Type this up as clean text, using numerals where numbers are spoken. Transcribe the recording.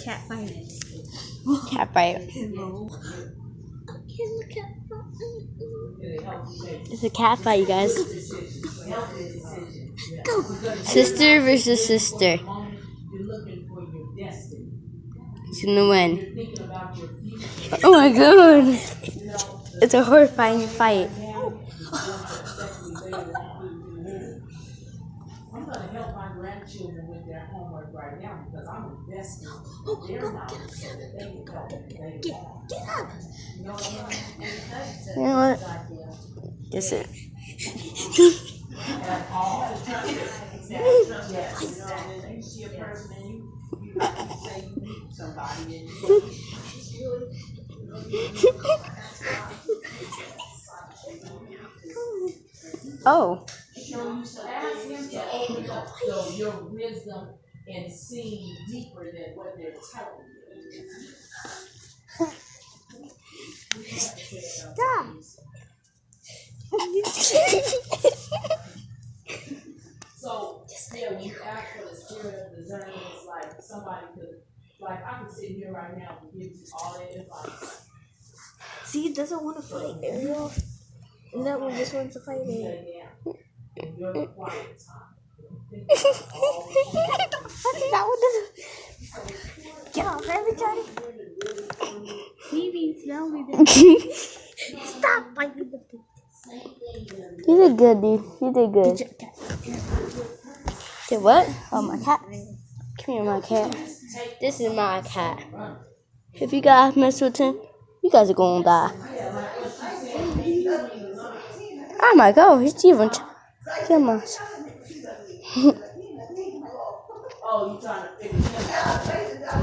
Cat fight. Cat fight. It's a cat fight, you guys. Go. Sister versus sister. Who's gonna win? Oh my god! It's a horrifying fight. I'm going to help my grandchildren with their homework right now because I'm investing in their knowledge so that they can help them. Get up. You know what I mean? You know what? Yes, it. And all the time. Yes. You know, when you see a person and you say you meet somebody and Oh. So you ask him to open up your wisdom and see deeper than what they're telling you. Stop. So, yeah, when you ask for the spirit of discernment, it's like somebody could, like I could sit here right now and give you all that advice. See, he doesn't want to fight, Ariel. And that one just wants to fight it. In your quiet time. That one doesn't. Get off everybody. Maybe now we did. Stop fighting the pig. You did good, dude. You did good. Did what? Oh, my cat. Come here, my cat. This is my cat. If you guys mess with him, you guys are gonna die. Oh my god, he's even. Come on. Oh, you trying to figure him out?